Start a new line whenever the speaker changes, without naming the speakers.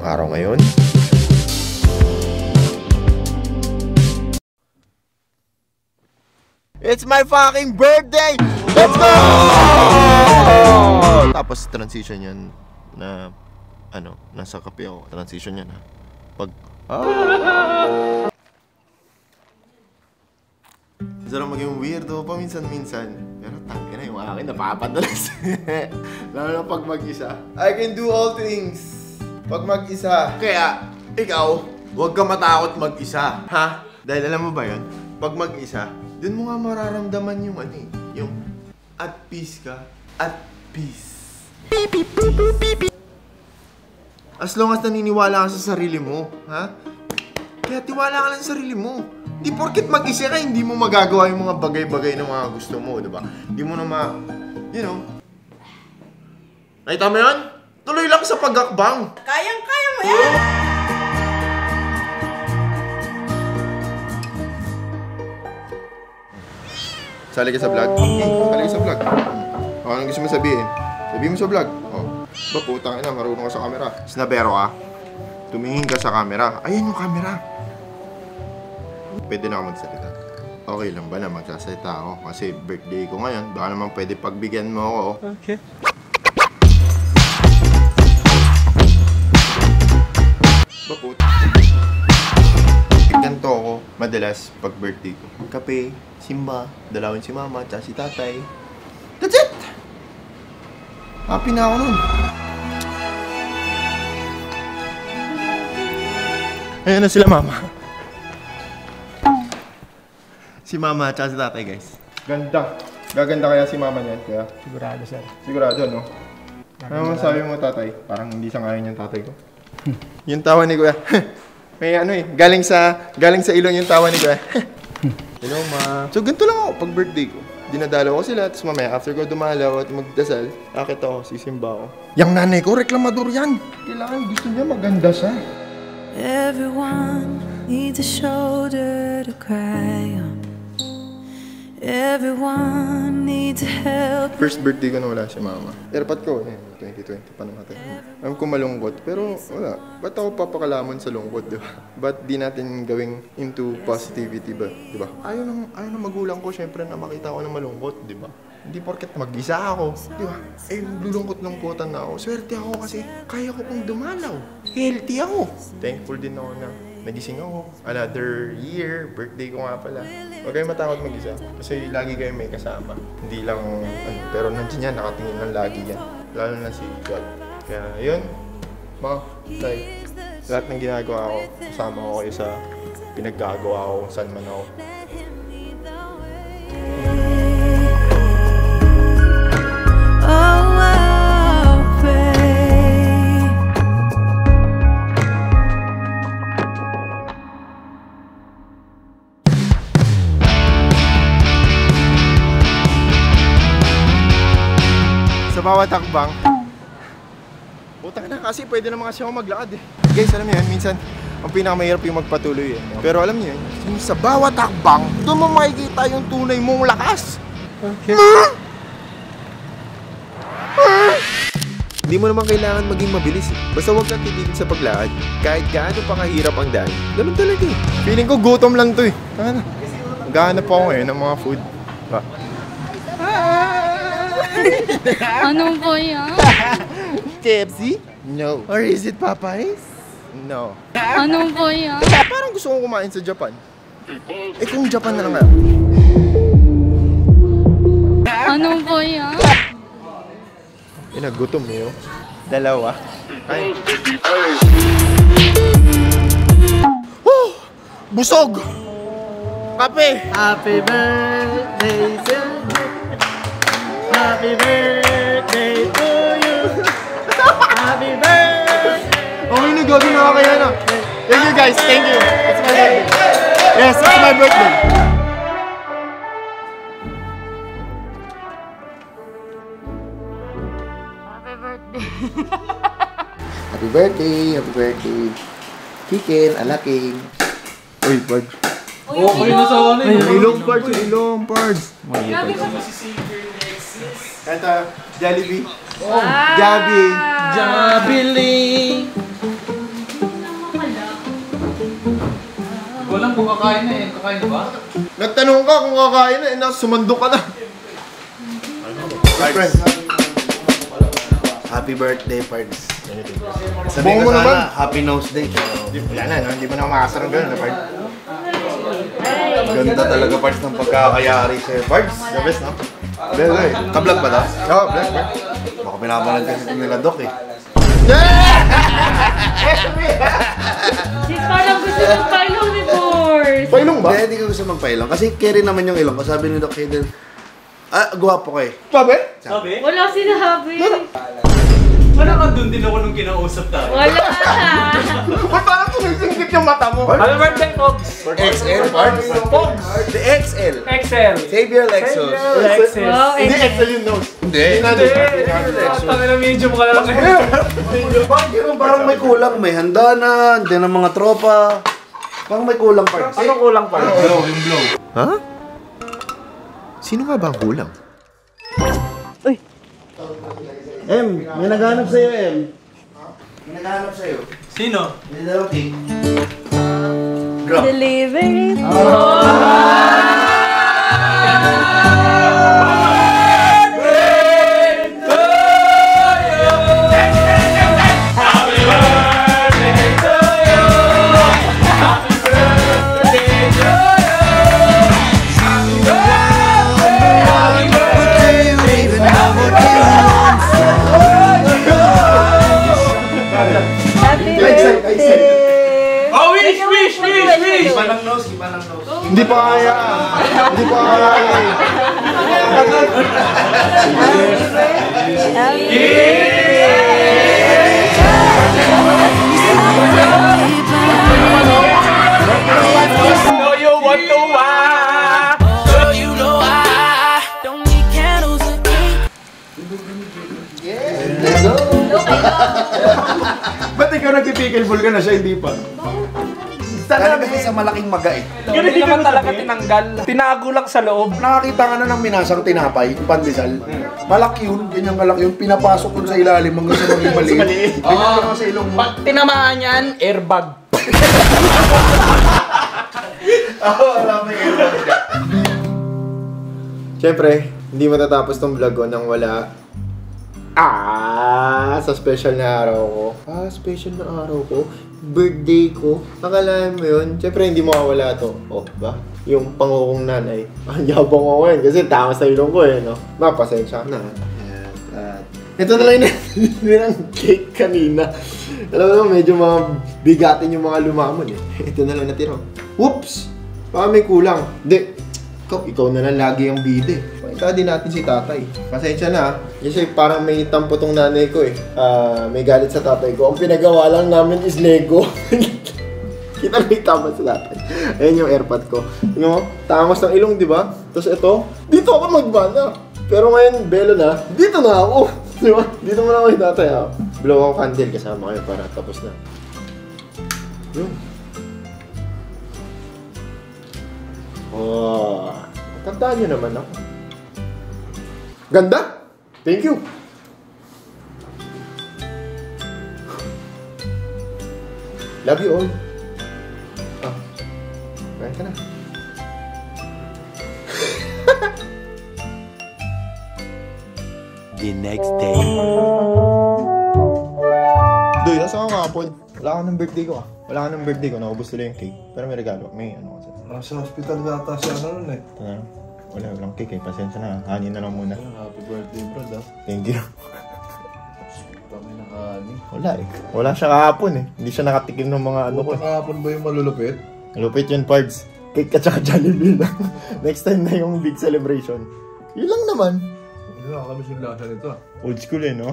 ngayong araw ngayon. It's my fucking birthday! Let's go! Tapos transition yan na ano, nasa kape ako. Transition yan ha. Pag sarap maging weirdo paminsan-minsan. Pero tangke na yung akin, napapadalas. Lalo na pag mag-isa. I can do all things pag mag-isa. Kaya, ikaw, huwag ka matakot mag-isa. Ha? Dahil alam mo ba yun? Pag mag-isa, dun mo nga mararamdaman yung ano eh. Yung at peace ka. At peace. As long as naniniwala ka sa sarili mo. Ha? Kaya tiwala ka lang sa sarili mo. Di porket mag-isa ka, hindi mo magagawa yung mga bagay-bagay na mga gusto mo, diba? Hindi mo na you know. Nakita mo yun? Tuloy lang sa pag-akbang.
Kayang-kaya mo yan!
Sali ka sa vlog? Sali ka sa vlog. O, anong gusto mo sabihin? Sabihin mo sa vlog. O, ba putang ina, marunong ka sa camera. Snabero ka. Tumingin ka sa camera. Ayan yung camera. Pwede na ako magsalita. Okay lang ba na magsasalita ako? Kasi birthday ko ngayon. Baka naman pwede pagbigyan mo ako.
Okay.
Bakut. Ganito ako madalas pag birthday ko. Kape, simba, dalawin si mama, tsaka si tatay. That's it! Happy na ako nun. Ayan na sila mama. Si mama at si tatay, guys. Ganda. Gaganda kaya si mama niyan, kaya?
Sigurado, sir.
Sigurado, no? Ano masabi mo, tatay? Parang hindi sangayon yung tatay ko. Yung tawa ni Kuya. May ano eh, galing sa ilong yung tawa ni Kuya. Hello, ma. So, ganito lang ako pag birthday ko. Dinadalaw ko sila, tapos mamaya, after ko dumalaw at magdasal, akit ako, sisimba ako. Yang nanay ko, reklamador yan. Kailangan gusto niya maganda siya.
Everyone needs a shoulder to cry on. Everyone needs help.
First birthday ko na wala si mama. Airpot ko, 2020 pa namatay. Alam ko malungkot, pero wala. Ba't ako papakalamon sa lungkot, di ba? Ba't di natin gawing into positivity ba? Di ba? Ayaw ng magulang ko, syempre, na makita ko na malungkot, di ba? Hindi porket mag-isa ako, di ba? Eh, lulungkot-lungkotan na ako. Swerte ako kasi kaya ko pong dumalaw. Healthy ako. Thankful din ako na nagising ako. Another year, birthday ko nga pala. Huwag kayong matakot mag-isa. Kasi lagi kayo may kasama. Hindi lang, pero nandiyan yan, nakatingin lang lagi yan. Lalo na si God. Kaya yun, mga, tay, lahat ng ginagawa ko, kasama ko kayo sa pinaggagawa ko kung saan man ako. Sa bawat takbang, butang na kasi pwede naman kasi ako maglakad eh. Guys, alam niyo yan, minsan ang pinakamahirap yung magpatuloy eh. Pero alam niyo yun, sa bawat takbang, doon mo makikita yung tunay mong lakas.
Okay.
Hindi mo naman kailangan maging mabilis eh. Basta huwag kang titigil sa paglakad. Kahit gaano pa kahirap ang daan, ganun talaga eh. Feeling ko gutom lang to eh. Tama na. Maghahanap ako ngayon ng mga food. Ba?
Ano po yan?
KFC? No. Or is it Popeyes? No.
Ano po yan?
Parang gusto kong kumain sa Japan. Eh kung Japan na lang nga.
Ano po yan?
Nagutom eh oh. Dalawa. Ay. Oh! Busog! Kape!
Happy birthday to you. Happy birthday to you. Happy birthday.
Okay na, gagawin na kaya na. Thank you guys, thank you. It's my birthday. Yes, it's my birthday.
Happy birthday.
Happy birthday, happy birthday. Kikin, alaking.
Uy, Pards.
Oh, kayo na sa ano eh.
Ilong, Pards, ilong, Pards.
Grabe ko.
Ito, Jollibee. Oh, Gabi.
Jabili. alam kung kakain na eh. Kakain na ba?
Nagtanong ka kung kakain na, sumandok ka na.
Pards. Happy birthday, Pards. Sabihin
Buong mo
ko sana,
naman.
happy nose day. Wala na, no? Hindi mo na makasar ng gano'n, Pards. Ganda talaga, Pards, ng pagkakayari sa'yo. Pards, the best, no? Belo eh. Ka-vlog ba to?
Oo, bless.
Baka pinapalag kasi ito nila, Doc eh.
Sis, parang gusto ng pailong ni Force.
Pailong ba?
Hindi ko gusto magpailong. Kasi carry naman yung ilong ko. Sabi ni Doc Hayden, guwapo ko eh.
Sabi?
Sabi?
Wala sinabi.
Wala ka dun din ako nung kinausap tayo.
Wala.
Ba't parang sumisingkit yung mata mo?
Happy birthday, Pogs!
XL, Pards.
Pogs!
The XL.
Excel!
Xavier Lexus.
Alexis!
Wow,
Hindi
eh.
Excel yung nose.
Hindi.
Tangin na medium ka lang.
Parang may kulang. May handa na. Diyan ang mga tropa. Parang may kulang, Pards.
Anong kulang pa?
Ha? Sino nga ba ang kulang?
May naghanap sa'yo, May naghanap sa'yo.
Sino?
May dalawang cake.
Delivery. Happy birthday.
Oh, wish!
Iba ng nose, iba ng nose.
Hindi pa kaya. Hindi pa kaya.
No, you want to walk!
Ba't ikaw nagpipikilbol ka na siya, hindi pa?
Kaya kasi sa malaking maga eh.
Yun hindi naman talaga tinanggal. Tinago lang sa loob.
Nakakita ka na ng minasang tinapay, yung pandesal. Malaki yun, ganyan kalaki yun. Pinapasok yun sa ilalim hanggang sa maging maliit. Ganyan lang sa ilong mo.
Pag tinamaan yan, airbag.
Wala may airbag.
Siyempre, hindi matatapos tong vlog ko nang wala sa special na araw ko. Special na araw ko? Birthday ko? Akalain mo yun? Siyempre, hindi mawawala to. Ba? Yung pangukong nanay. Ang yabang ko ngayon kasi tama sa ilong ko no? Mapasensya na. Ito na lang yung cake kanina. Alam mo, medyo mga bigatin yung mga lumamon Ito na lang natira. Whoops! Baka may kulang. Hindi. Ikaw na lang lagi ang bide. Pakita din natin si tatay. Pasensya na Kasi parang may tampo tong nanay ko may galit sa tatay ko. Ang pinagawa lang namin is Lego. Kita may tama sa tatay. Ayan yung airpod ko. Yung tangos ng ilong, di ba? Tapos ito, dito ako magbana. Pero ngayon, belo na, dito na ako. Di ba? Dito mo na ako yung tatay. Blow ako candle kasama kayo para tapos na. Yun. Tandaan nyo naman ako. Ganda! Thank you! Love you all. Kain ka na.
The next day.
Doy, nasa ka kahapon? Wala ka ng birthday ko Wala ka ng birthday ko, naubos nila yung cake. Pero may regalo, may ano kasi.
Nasa hospital yata siya nun eh.
Walang cake pasensya na. Hanin na lang muna.
Happy birthday, bro.
Thank you.
Kami nakahani.
Wala siya kahapon Hindi siya nakatikim ng mga ano ko.
Kahapon ba yung malulupit?
Malupit yun, Pards. Cake at saka Jollibee lang. Next time na yung big celebration. Yun lang naman.
Hindi na kami yung lasa nito
Old school no?